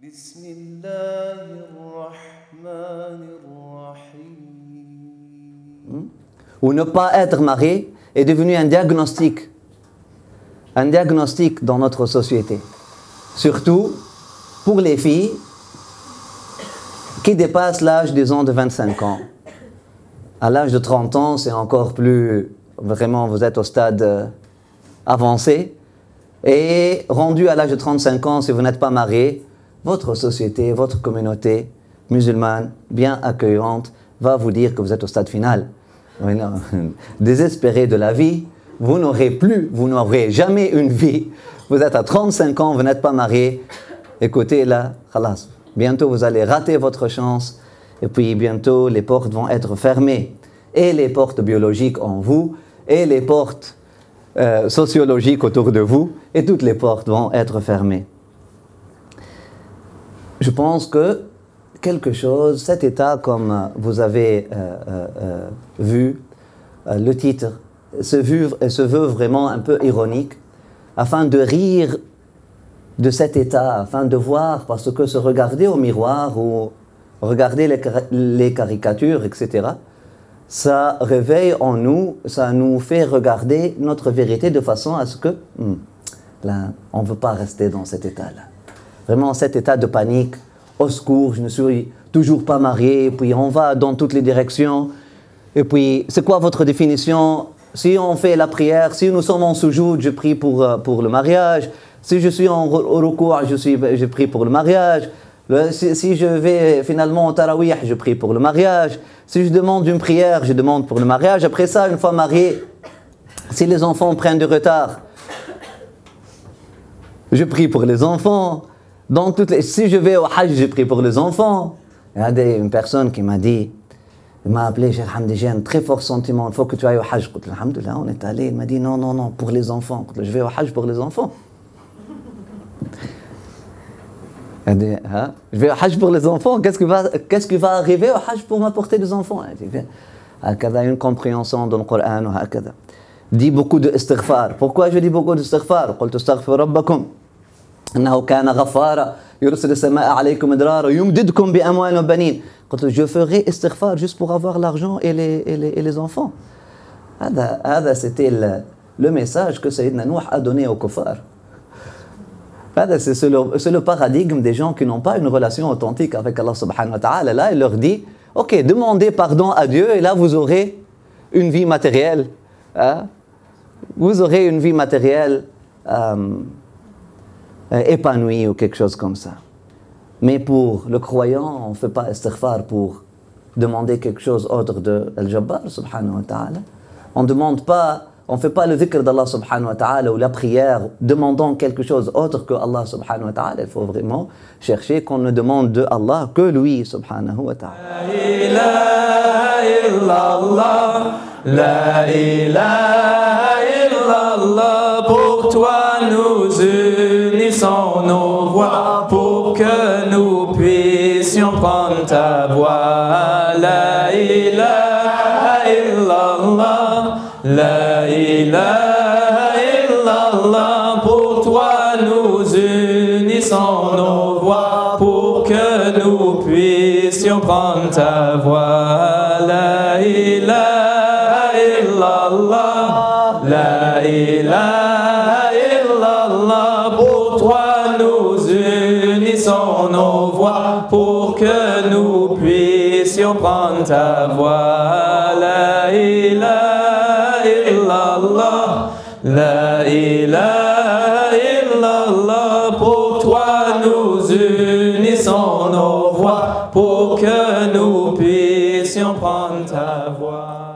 بسم الله الرحمن الرحيم. Ou ne pas être marié est devenu un diagnostic dans notre société. Surtout pour les filles qui dépassent l'âge, disons, de 25 ans. À l'âge de 30 ans, c'est encore plus, vraiment, vous êtes au stade avancé. Et rendu à l'âge de 35 ans, si vous n'êtes pas marié, votre société, votre communauté musulmane, bien accueillante, va vous dire que vous êtes au stade final. Désespéré de la vie, vous n'aurez jamais une vie. Vous êtes à 35 ans, vous n'êtes pas marié. Écoutez, là, khalas. Bientôt vous allez rater votre chance. Et puis bientôt les portes vont être fermées. Et les portes biologiques en vous, et les portes sociologiques autour de vous, et toutes les portes vont être fermées. Je pense que quelque chose, cet état, comme vous avez vu, le titre se veut vraiment un peu ironique, afin de rire de cet état, afin de voir, parce que se regarder au miroir ou regarder les caricatures, etc., ça réveille en nous, ça nous fait regarder notre vérité de façon à ce que, là, on ne veut pas rester dans cet état-là. Vraiment cet état de panique, au secours, je ne suis toujours pas marié, et puis on va dans toutes les directions. Et puis, c'est quoi votre définition? Si on fait la prière, si nous sommes en soujoud, je prie pour le mariage. Si je suis au rukou', je prie pour le mariage. Si je vais finalement au tarawih, je prie pour le mariage. Si je demande une prière, je demande pour le mariage. Après ça, une fois marié, si les enfants prennent du retard, je prie pour les enfants. Si je vais au hajj, je prie pour les enfants. Il y a une personne qui m'a dit, il m'a appelé, Cheikh Hamdi, j'ai un très fort sentiment, il faut que tu ailles au hajj. Alhamdulillah, on est allé. Il m'a dit, non, pour les enfants. Je vais au hajj pour les enfants. Je vais au hajj pour les enfants. Qu'est-ce qui va arriver au hajj pour m'apporter des enfants? Il y a une compréhension dans le Coran. Dis beaucoup de istighfar. Pourquoi je dis beaucoup de istighfar? قلت استغفر ربكم إنه كان غفارا يرسل السماء عليكم مدرارا يمددكم بأموال وبنين. Je ferai istighfar juste pour avoir l'argent et les enfants. C'était le message que Sayyidina Nuh a donné aux kuffar. C'est le paradigme des gens qui n'ont pas une relation authentique avec Allah subhanahu wa ta'ala. Là, il leur dit, ok, demandez pardon à Dieu et là vous aurez une vie matérielle. Vous aurez une vie matérielle épanouie ou quelque chose comme ça. Mais pour le croyant, on ne fait pas istighfar pour demander quelque chose autre de Al-Jabbar subhanahu wa ta'ala. On ne fait pas le dhikr d'Allah subhanahu wa ta'ala ou la prière demandant quelque chose autre que Allah subhanahu wa ta'ala. Il faut vraiment chercher qu'on ne demande de Allah que lui subhanahu wa ta'ala. La ilaha illallah, la ilaha illallah, pour toi nous unissons nos voix pour que nous puissions prendre ta voix. La ilaha illallah, la ilaha illallah, pour toi nous unissons nos voix pour que nous puissions prendre ta voix. La ilaha illallah, la ilaha illallah, pour toi nous unissons nos voix pour que nous puissions prendre ta voix. La ilaha illallah, la ilaha illallah, pour toi nous unissons nos voix pour que nous puissions prendre ta voix.